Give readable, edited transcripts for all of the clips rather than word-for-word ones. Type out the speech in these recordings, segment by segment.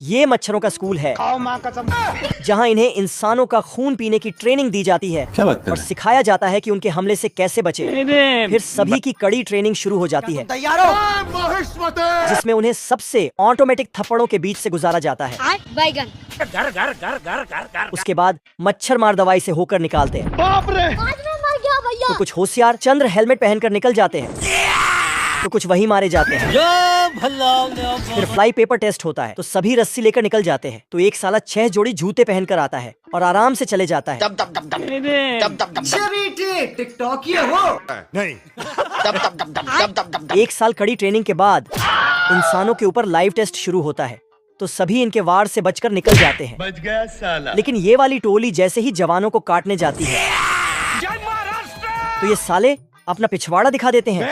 ये मच्छरों का स्कूल है जहाँ इन्हें इंसानों का खून पीने की ट्रेनिंग दी जाती है और सिखाया जाता है कि उनके हमले से कैसे बचे। फिर सभी की कड़ी ट्रेनिंग शुरू हो जाती है जिसमें उन्हें सबसे ऑटोमेटिक थप्पड़ों के बीच से गुजारा जाता है। उसके बाद मच्छर मार दवाई से होकर निकालते हैं। तो कुछ होशियार चंद्र हेलमेट पहनकर निकल जाते हैं, तो कुछ वही मारे जाते हैं। फिर फ्लाई पेपर टेस्ट होता है, तो सभी रस्सी लेकर निकल जाते हैं। तो एक साला 6 जोड़ी जूते पहनकर आता है और आराम से चले जाता है। एक साल कड़ी ट्रेनिंग के बाद इंसानों के ऊपर लाइव टेस्ट शुरू होता है, तो सभी इनके वार से बचकर निकल जाते हैं। बच गया साला। लेकिन ये वाली टोली जैसे ही जवानों को काटने जाती है तो ये साले अपना पिछवाड़ा दिखा देते हैं।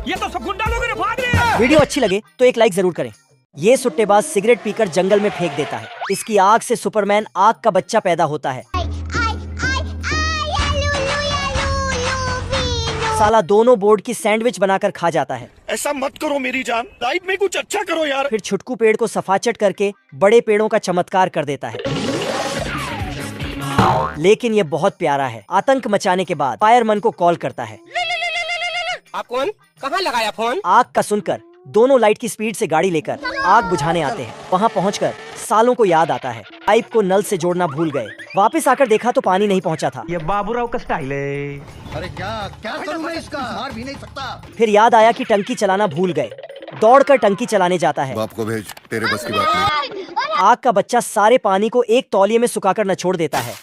ये तो सब गुंडा लोग भाग रहे हैं। वीडियो अच्छी लगे तो एक लाइक जरूर करें। ये सुट्टेबाज सिगरेट पीकर जंगल में फेंक देता है। इसकी आग से सुपरमैन आग का बच्चा पैदा होता है। साला दोनों बोर्ड की सैंडविच बनाकर खा जाता है। ऐसा मत करो मेरी जान, लाइफ में कुछ अच्छा करो यार। फिर छुटकू पेड़ को सफाचट करके बड़े पेड़ों का चमत्कार कर देता है। लेकिन ये बहुत प्यारा है। आतंक मचाने के बाद फायरमैन को कॉल करता है। आप कौन? कहाँ लगाया फोन? आग का सुनकर दोनों लाइट की स्पीड से गाड़ी लेकर आग बुझाने आते हैं। वहाँ पहुंचकर सालों को याद आता है पाइप को नल से जोड़ना भूल गए। वापस आकर देखा तो पानी नहीं पहुंचा था। ये बाबूराव का स्टाइल है। अरे क्या करूं मैं इसका? मार भी नहीं सकता। फिर याद आया कि टंकी चलाना भूल गए। दौड़कर टंकी चलाने जाता है। बाप को भेज, तेरे बस की बात नहीं। आग का बच्चा सारे पानी को एक तौलिए में सुखाकर नचोड़ देता है।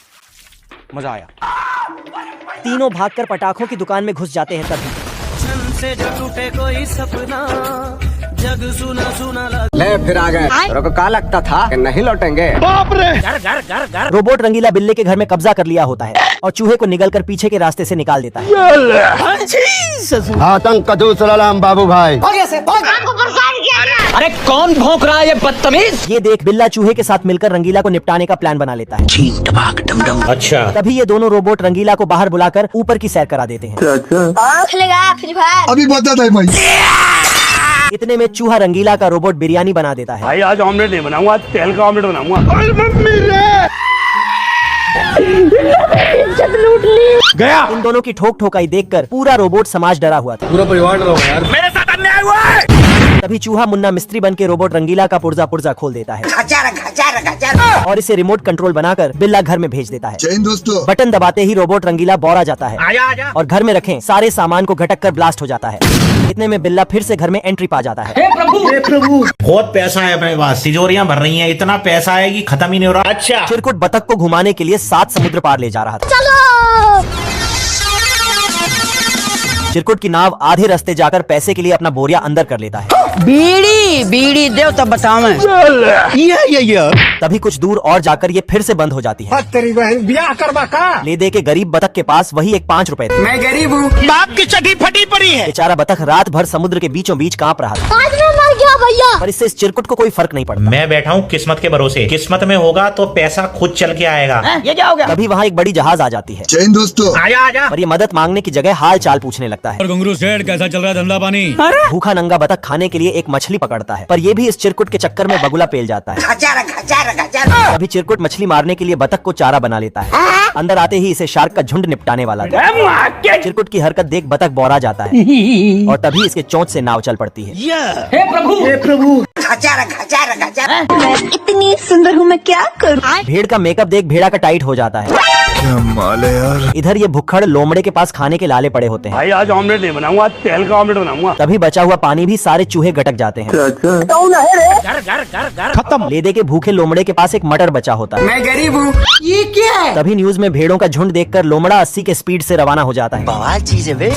मजा आया। तीनों भागकर पटाखों की दुकान में घुस जाते हैं। तभी से जो टूटे कोई सपना, जग सुना सुना लगा। ले फिर आ गए। तेरे को क्या लगता था कि नहीं लौटेंगे? बाप रे। घर रोबोट रंगीला बिल्ले के घर में कब्जा कर लिया होता है और चूहे को निगलकर पीछे के रास्ते से निकाल देता है। आतंक का दूसरा नाम बाबू भाई। अरे कौन भौंक रहा है ये बदतमीज? ये देख बिल्ला चूहे के साथ मिलकर रंगीला को निपटाने का प्लान बना लेता है। अच्छा तभी ये दोनों रोबोट रंगीला को बाहर बुलाकर ऊपर की सैर करा देते हैं। अभी बता था भाई। इतने में चूहा रंगीला का रोबोट बिरयानी बना देता है। भाई आज ऑमलेट नहीं बनाऊंगा, तेल का ऑमलेट बनाऊंगा। गया। इन दोनों की ठोक ठोकाई देखकर पूरा रोबोट समाज डरा हुआ था। पूरा परिवार डरा हुआ यार। मेरे साथ अन्याय हुआ है। तभी चूहा मुन्ना मिस्त्री बन के रोबोट रंगीला का पुर्जा पुर्जा खोल देता है और इसे रिमोट कंट्रोल बनाकर बिल्ला घर में भेज देता है। जय हिंद दोस्तों। बटन दबाते ही रोबोट रंगीला बौरा जाता है आजा। और घर में रखे सारे सामान को घटक कर ब्लास्ट हो जाता है। इतने में बिल्ला फिर से घर में एंट्री पा जाता है। बहुत पैसा है अपने पास, तिजोरियां भर रही हैं, इतना पैसा है कि खत्म ही नहीं हो रहा। अच्छा। चिरकुट बतख को घुमाने के लिए 7 समुद्र पार ले जा रहा था। चिरकुट की नाव आधे रास्ते जाकर पैसे के लिए अपना बोरिया अंदर कर लेता है। बीड़ी दे तब बताओ। तभी कुछ दूर और जाकर ये फिर से बंद हो जाती है। तेरी बहन ब्याह करवा का। ले दे के गरीब बतख के पास वही एक 5 रुपए थे। मैं गरीब हूँ। बाप की चटी फटी पड़ी है। बेचारा बतख रात भर समुद्र के बीचों बीच कांप रहा था। आज मैं मर गया भैया। पर इससे इस चिरकुट को कोई फर्क नहीं पड़ता। मैं बैठा हूँ किस्मत के भरोसे, किस्मत में होगा तो पैसा खुद चल के आएगा। ये क्या हो गया? तभी वहाँ एक बड़ी जहाज आ जाती है जय हिंद दोस्तों। आजा। और ये मदद मांगने की जगह हाल चाल पूछने लगता है। घुंगरू सेठ कैसा चल रहा है धंधा पानी? भूखा नंगा बतख खाने के लिए एक मछली पकड़ता है, पर ये भी इस चिरकुट के चक्कर में बगुला पेल जाता है। तभी चिरकुट मछली मारने के लिए बतख को चारा बना लेता है। अंदर आते ही इसे शार्क का झुंड निपटाने वाला था। चिरकुट की हरकत देख बतख बौरा जाता है और तभी इसके चोंच से नाव चल पड़ती है। हे प्रभु। इतनी सुंदर हूँ मैं क्या करूँ? भेड़ का मेकअप देख भेड़ा का टाइट हो जाता है। क्या माल है यार। इधर ये भुक्खड़ लोमड़े के पास खाने के लाले पड़े होते हैं। भाई आज ऑमलेट नहीं बनाऊंगा, तेल का ऑमलेट बनाऊंगा। तभी बचा हुआ पानी भी सारे चूहे गटक जाते हैं। घर। खत्म। ले दे के भूखे लोमड़े के पास एक मटर बचा होता है। मैं गरीब हूँ। ये क्या है? तभी न्यूज में भेड़ों का झुंड देखकर लोमड़ा 80 के स्पीड से रवाना हो जाता है। बवाल चीज है बे।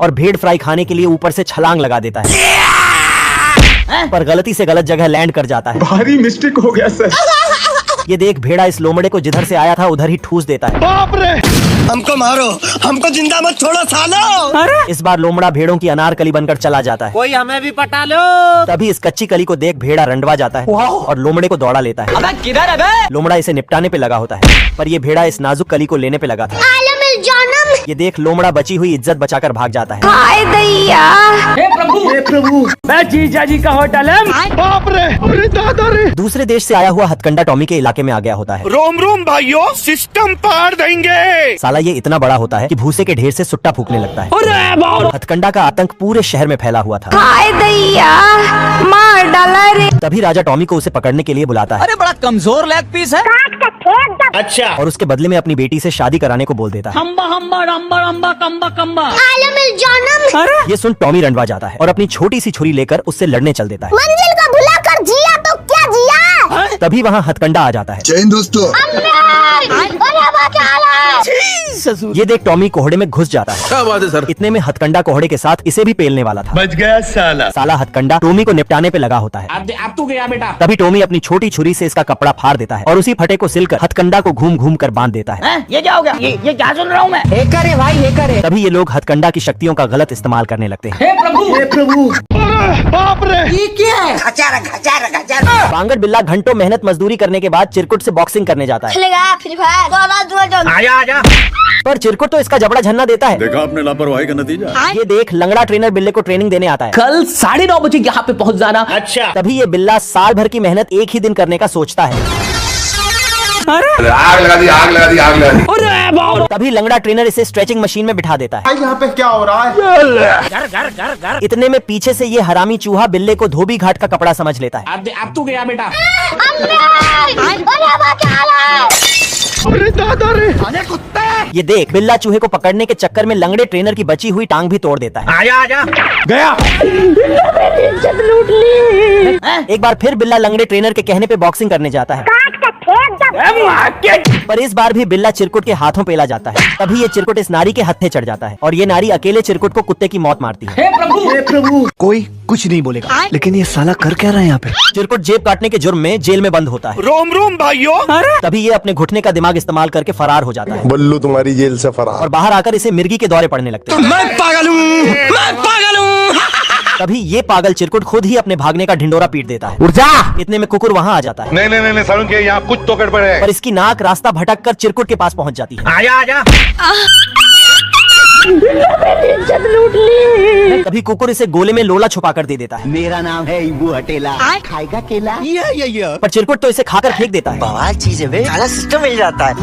और भेड़ फ्राई खाने के लिए ऊपर से छलांग लगा देता है, पर गलती से गलत जगह लैंड कर जाता है। भारी मिस्टेक हो गया सर। ये देख भेड़ा इस लोमड़े को जिधर से आया था उधर ही ठूस देता है। बाप रे। हमको मारो, हमको जिंदा मत छोड़ो सालो। इस बार लोमड़ा भेड़ों की अनारकली बनकर चला जाता है। कोई हमें भी पटा लो। तभी इस कच्ची कली को देख भेड़ा रंडवा जाता है और लोमड़े को दौड़ा लेता है। अबे किधर है बे? लोमड़ा इसे निपटाने पे लगा होता है, पर ये भेड़ा इस नाजुक कली को लेने पे लगा था। ये देख लोमड़ा बची हुई इज्जत बचाकर भाग जाता है। हाय दैया। मैं जीजा जी का होटल है। बाप रे, अरे दादा रे। दूसरे देश से आया हुआ हथकंडा टॉमी के इलाके में आ गया होता है। रोम रोम भाइयों, सिस्टम पार देंगे। साला ये इतना बड़ा होता है कि भूसे के ढेर से सुट्टा फूकने लगता है। हथकंडा का आतंक पूरे शहर में फैला हुआ था। हाय दैया, मार डाला रे। तभी राजा टॉमी को उसे पकड़ने के लिए बुलाता है। अरे बड़ा कमजोर लेग पीस है। अच्छा, और उसके बदले में अपनी बेटी से शादी कराने को बोल देता है। हम्बा हम्बा रम्बा रम्बा कम्बा कम्बा। आलम जानम। ये सुन टॉमी रंडवा जाता है और अपनी छोटी सी छुरी लेकर उससे लड़ने चल देता है। मंजिल का भुला कर जिया तो क्या जिया। तभी वहाँ हथकंडा आ जाता है। जय हिंद दोस्तों। ये देख टॉमी कोहड़े में घुस जाता है। क्या बात है सर। इतने में हथकंडा कोहड़े के साथ इसे भी पेलने वाला था। बच गया साला। साला हथकंडा टॉमी को निपटाने पे लगा होता है। अब तू गया बेटा। तभी टॉमी अपनी छोटी छुरी से इसका कपड़ा फाड़ देता है और उसी फटे को सिलकर हथकंडा को घूम घूम कर बांध देता है। ये क्या हो गया? ये क्या सुन रहा हूँ मैं? हे करे भाई, हे करे। तभी ये लोग हथकंडा की शक्तियों का गलत इस्तेमाल करने लगते हैं। हे प्रभु। बाप रे। ये क्या है? बांगड़ बिल्ला घंटों मेहनत मजदूरी करने के बाद चिरकुट से बॉक्सिंग करने जाता है। खेलेगा फ्री फायर। आजा आजा। पर चिरकुट तो इसका जबड़ा झन्ना देता है। देखा आपने लापरवाही का नतीजा। ये देख लंगड़ा ट्रेनर बिल्ले को ट्रेनिंग देने आता है। कल 9:30 बजे यहाँ पे पहुँच जाना। अच्छा, तभी ये बिल्ला साल भर की मेहनत एक ही दिन करने का सोचता है। आग लगा दी, आग लगा दी, आग लगा दी। अरे बाप। तभी लंगड़ा ट्रेनर इसे स्ट्रेचिंग मशीन में बिठा देता है। यहाँ पे क्या हो रहा है? घर। इतने में पीछे से ये हरामी चूहा बिल्ले को धोबी घाट का कपड़ा समझ लेता है। अब तू गया बेटा। अरे दादा रे। ये देख बिल्ला चूहे को पकड़ने के चक्कर में लंगड़े ट्रेनर की बची हुई टांग भी तोड़ देता है। आजा आजा। गया। एक बार फिर बिल्ला लंगड़े ट्रेनर के कहने पे बॉक्सिंग करने जाता है। पर इस बार भी बिल्ला चिरकुट के हाथों पेला जाता है। तभी ये चिरकुट इस नारी के हत्थे चढ़ जाता है और ये नारी अकेले चिरकुट को कुत्ते की मौत मारती है। हे प्रभु। कोई कुछ नहीं बोलेगा, लेकिन ये साला कर क्या रहा है यहाँ पे? चिरकुट जेब काटने के जुर्म में जेल में बंद होता है। रोम रोम भाइयों। तभी ये अपने घुटने का दिमाग इस्तेमाल करके फरार हो जाता है बल्लू तुम्हारी जेल से फरार। और बाहर आकर इसे मिर्गी के दौरे पड़ने लगते हैं। मैं पागल हूँ। तभी ये पागल चिरकुट खुद ही अपने भागने का ढिंडोरा पीट देता है। इतने में कुकुर वहाँ आ जाता है। नहीं सारुण के यहाँ कुछ तो गड़बड़ है। पर इसकी नाक रास्ता भटक कर चिरकुट के पास पहुँच जाती है। आजा आजा। तभी कुकुर इसे गोले में लोला छुपा कर दे देता है। मेरा नाम है इबू हटेला। खाएगा केला? पर चिरकुट तो इसे खाकर फेंक देता है। बवाल चीज है, साला सिस्टम मिल जाता है।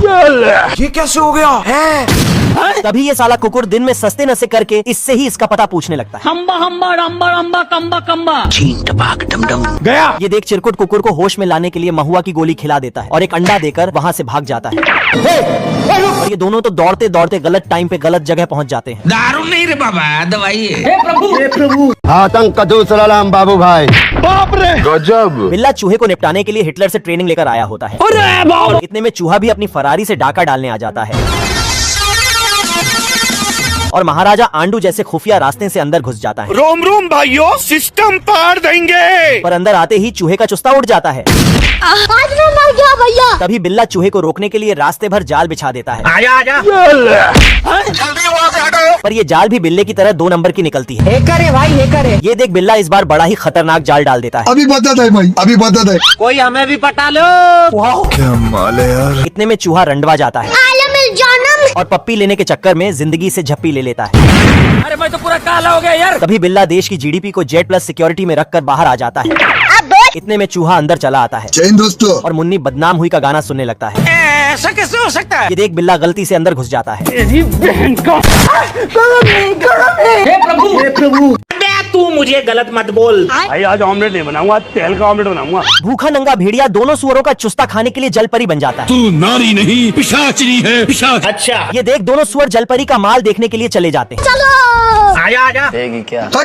ये कैसे हो गया है? तभी ये साला कुकुर दिन में सस्ते नशे करके इससे ही इसका पता पूछने लगता है। हम्बा हम्बा रम्बा रम्बा कम्बा कम्बा। चीन टपाक डम डम। गया। ये देख चिरकुट कुकुर को होश में लाने के लिए महुआ की गोली खिला देता है और एक अंडा देकर वहाँ से भाग जाता है। और ये दोनों तो दौड़ते दौड़ते गलत टाइम पे गलत जगह पहुँच जाते हैं। दारू नहीं रे बाबा, दवाई है। हे प्रभु। आतंक का दूसरा नाम बाबू भाई। बाप रे। गजब। बिल्ला चूहे को निपटाने के लिए हिटलर से ट्रेनिंग लेकर आया होता है। अरे बाप। इतने में चूहा भी अपनी फरारी से डाका डालने आ जाता है और महाराजा आंडू जैसे खुफिया रास्ते से अंदर घुस जाता है। रोम रोम भाइयों, सिस्टम पार देंगे। पर अंदर आते ही चूहे का चुस्ता उड़ जाता है। आज मैं मर गया भैया। तभी बिल्ला चूहे को रोकने के लिए रास्ते भर जाल बिछा देता है। आजा आजा। पर ये जाल भी बिल्ले की तरह 2 नंबर की निकलती है। हे करे भाई, हे करे। ये देख बिल्ला इस बार बड़ा ही खतरनाक जाल डाल देता है। अभी बता दे भाई, अभी बता दे। कोई हमें भी पटा लो। क्या माल है यार। इतने में चूहा रंडवा जाता है आलम जानम। और पप्पी लेने के चक्कर में जिंदगी से झप्पी ले लेता है। अरे भाई तो पूरा काला हो गया यार। तभी बिल्ला देश की जीडीपी को जेड प्लस सिक्योरिटी में रखकर बाहर आ जाता है। इतने में चूहा अंदर चला आता है जय हिंद दोस्तों। और मुन्नी बदनाम हुई का गाना सुनने लगता है। ऐसा कैसे हो सकता है? ये देख बिल्ला गलती से अंदर घुस जाता है। हे प्रभु। तू मुझे गलत मत बोल। भाई आज ऑमलेट नहीं बनाऊंगा, तेल का ऑमलेट बनाऊंगा। भूखा नंगा भेड़िया दोनों सुअरों का चुस्ता खाने के लिए जलपरी बन जाता है। तू नारी नहीं पिशाचनी है, पिशाच। अच्छा। ये देख दोनों सुअर जलपरी का माल देखने के लिए चले जाते हैं। चलो। आजा आजा।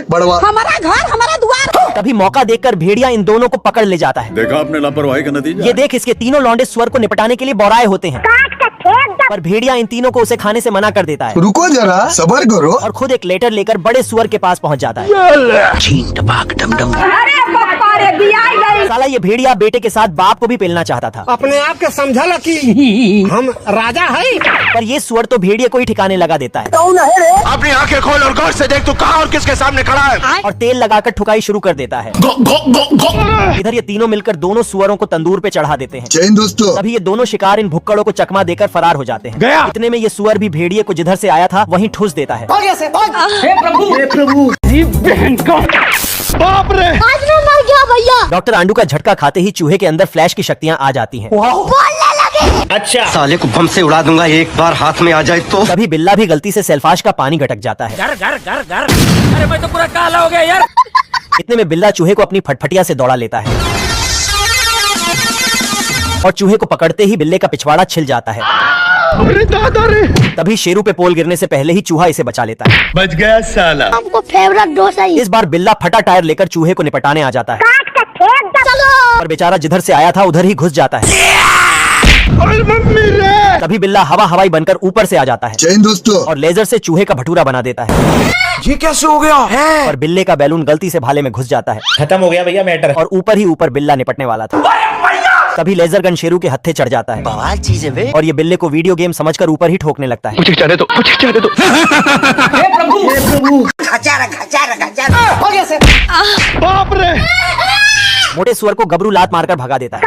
बड़वा। हमारा घर हमारा द्वार। तभी मौका देखकर भेड़िया इन दोनों को पकड़ ले जाता है। देखा आपने लापरवाही का नतीजा। ये देख इसके तीनों लौंडे सुअर को निपटाने के लिए बौराए होते हैं। पर भेड़िया इन तीनों को उसे खाने से मना कर देता है रुको जरा, सबर करो। और खुद एक लेटर लेकर बड़े सुअर के पास पहुंच जाता है। चीन टपाक डम डम। अरे पापा साला ये भेड़िया बेटे के साथ बाप को भी पेलना चाहता था, अपने आप के समझा ला कि हम राजा है। पर ये सुअर तो भेड़िए को ही ठिकाने लगा देता है अपनी आंखें खोल और गौर से देख तू कहाँ और किसके सामने खड़ा है। और तेल लगाकर ठुकाई शुरू कर देता है। इधर ये तीनों मिलकर दोनों सुअरों को तंदूर पे चढ़ा देते हैं। दोस्तों तभी ये दोनों शिकार इन भुक्कड़ों को चकमा देकर फरार हो जाते हैं। इतने में ये सुअर भी भेड़िए को जिधर से आया था वहीं ठूस देता है। हे प्रभु जी बहन का बाप रे, आज मैं मर गया भैया। डॉक्टर आंडू का झटका खाते ही चूहे के अंदर फ्लैश की शक्तियाँ आ जाती हैं। बोलने लगे। अच्छा साले को बम से उड़ा दूंगा एक बार हाथ में आ जाए तो। तभी बिल्ला भी गलती से सेल्फाश का पानी गटक जाता है। अरे मैं तो पूरा काला हो गया यार। इतने में बिल्ला चूहे को अपनी फटफटिया से दौड़ा लेता है और चूहे को पकड़ते ही बिल्ले का पिछवाड़ा छिल जाता है। अरे दादा रे, तभी शेरू पे पोल गिरने से पहले ही चूहा इसे बचा लेता है। बच गया साला। हमको फेवरेट डोसा ही। इस बार बिल्ला फटा टायर लेकर चूहे को निपटाने आ जाता है, चलो। पर बेचारा जिधर से आया था उधर ही घुस जाता है। अरे मम्मी रे, तभी बिल्ला हवाई बनकर ऊपर से आ जाता है दोस्तों और लेजर से चूहे का भटूरा बना देता है। ये कैसे हो गया है? और बिल्ले का बैलून गलती से भाले में घुस जाता है खत्म हो गया भैया मैटर। और ऊपर ही ऊपर बिल्ला निपटने वाला था। तभी लेजर गन शेरू के हत्थे चढ़ जाता है। बवाल चीज है बे। और ये बिल्ले को वीडियो गेम समझकर ऊपर ही ठोकने लगता है। मुझे जाने दो, मुझे जाने दो। हे प्रभु बाप रे, मोटे सुअर को गबरू लात मारकर भगा देता है।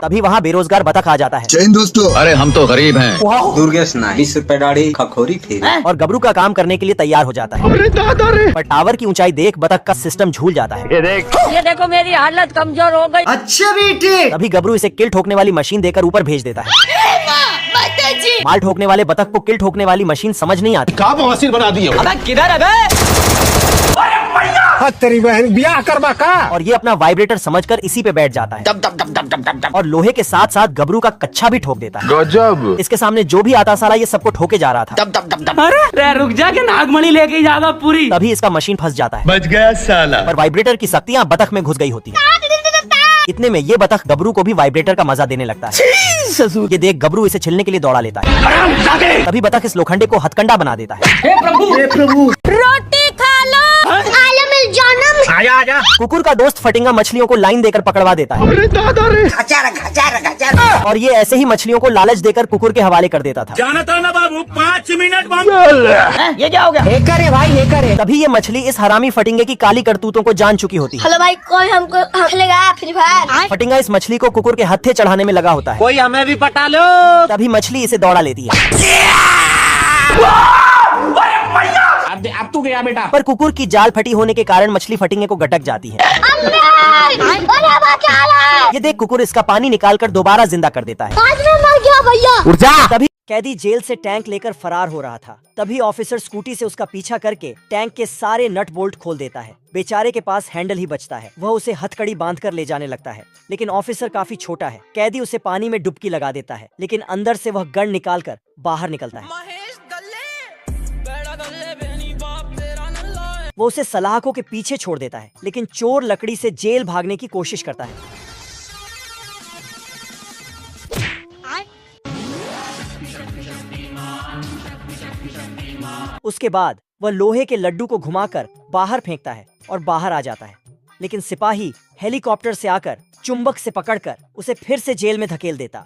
तभी वहाँ बेरोजगार बतख आ जाता है दोस्तों अरे हम तो गरीब हैं। दुर्गेश ना 20 रुपए दाढ़ी खखोरी फिर। और गबरू का काम करने के लिए तैयार हो जाता है। अरे दादा रे, पर टावर की ऊंचाई देख बतख का सिस्टम झूल जाता है। ये देखो मेरी हालत कमजोर हो गई। अच्छा बेटे। तभी गबरू इसे किल ठोकने वाली मशीन देकर ऊपर भेज देता है। माल ठोकने वाले बतख को किल ठोकने वाली मशीन समझ नहीं आती। का बवासीर बना दिए। किधर है तेरी बहन ब्याह करवा का। और ये अपना वाइब्रेटर समझकर इसी पे बैठ जाता है और लोहे के साथ साथ गबरू का कच्छा भी ठोक देता है। गजब। इसके सामने जो भी आता साला ये सबको ठोके जा रहा था। अरे रुक जा के नागमणि लेके जाएगा पूरी। तभी इसका मशीन फंस जाता है। बच गया साला। पर वाइब्रेटर की शक्तियाँ बतख में घुस गई होती है। इतने में ये बतख गबरू को भी वाइब्रेटर का मजा देने लगता है। ये देख गबरू इसे छिलने के लिए दौड़ा लेता है। तभी बतख इस लोखंडे को हथकंडा बना देता है। हे प्रभु रोटी खा लो। आलम जानम। आजा आजा। कुकुर का दोस्त फटिंगा मछलियों को लाइन देकर पकड़वा देता है अरे दादा रे, और ये ऐसे ही मछलियों को लालच देकर कुकुर के हवाले कर देता था। जाना था ना बाबू 5 मिनट। ये क्या हो गया? हेकर है भाई हेकर है। तभी ये मछली इस हरामी फटिंगे की काली करतूतों को जान चुकी होती है। हेलो भाई, कोई हमको खेलेगा फ्री फायर? फटिंगा इस मछली को कुकुर के हत्थे चढ़ाने में लगा होता है। कोई हमें भी पटा लो। तभी मछली इसे दौड़ा लेती है। अब तू गया बेटा। पर कुकुर की जाल फटी होने के कारण मछली फटिंगे को गटक जाती है। ये देख कुकुर इसका पानी निकालकर दोबारा जिंदा कर देता है। आज मैं मर गया भैया। तभी कैदी जेल से टैंक लेकर फरार हो रहा था। तभी ऑफिसर स्कूटी से उसका पीछा करके टैंक के सारे नट बोल्ट खोल देता है। बेचारे के पास हैंडल ही बचता है। वह उसे हथकड़ी बांधकर ले जाने लगता है, लेकिन ऑफिसर काफी छोटा है। कैदी उसे पानी में डुबकी लगा देता है, लेकिन अंदर से वह गन निकालकर बाहर निकलता है। वो उसे सलाखों के पीछे छोड़ देता है, लेकिन चोर लकड़ी से जेल भागने की कोशिश करता है। उसके बाद वह लोहे के लड्डू को घुमाकर बाहर फेंकता है और बाहर आ जाता है, लेकिन सिपाही हेलीकॉप्टर से आकर चुंबक से पकड़कर उसे फिर से जेल में धकेल देता।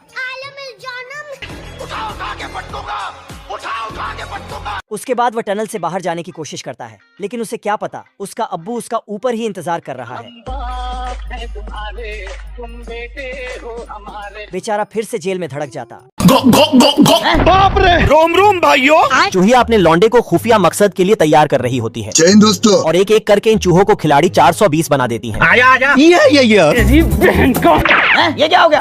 उसके बाद वह टनल से बाहर जाने की कोशिश करता है, लेकिन उसे क्या पता उसका अब्बू उसका ऊपर ही इंतजार कर रहा है। बेचारा फिर से जेल में धड़क जाता। बाप रे, रोम रोम भाइयों। चूहिया अपने लौंडे को खुफिया मकसद के लिए तैयार कर रही होती है। दोस्तों और एक एक करके इन चूहों को खिलाड़ी 420 बना देती हैं। आजा आजा। जी बहन का। ये क्या हो गया?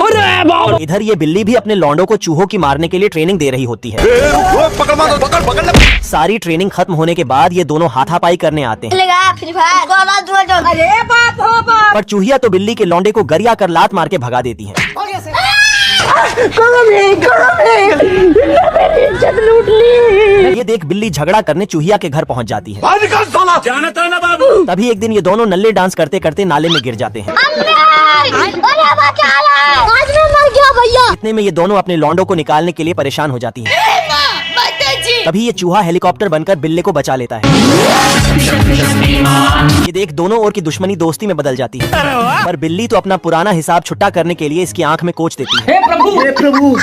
और इधर ये बिल्ली भी अपने लौंडों को चूहों की मारने के लिए ट्रेनिंग दे रही होती है। पकड़। सारी ट्रेनिंग खत्म होने के बाद ये दोनों हाथापाई करने आते हैं। खेलेगा फ्री फायर? अरे बाप हो बाप। पर चूहिया तो बिल्ली के लौंडे को गरिया कर लात मार के भगा देती है। ये देख बिल्ली झगड़ा करने चूहिया के घर पहुंच जाती है। जाना था ना बाबू। तभी एक दिन ये दोनों नल्ले डांस करते करते नाले में गिर जाते हैं। आज मैं मर गया भैया। इतने में ये दोनों अपने लौंडों को निकालने के लिए परेशान हो जाती हैं। तभी ये चूहा हेलीकॉप्टर बनकर बिल्ली को बचा लेता है। ये देख, दोनों ओर की दुश्मनी दोस्ती में बदल जाती है। पर बिल्ली तो अपना पुराना हिसाब छुट्टा करने के लिए इसकी आंख में कोच देती है। हे प्रभु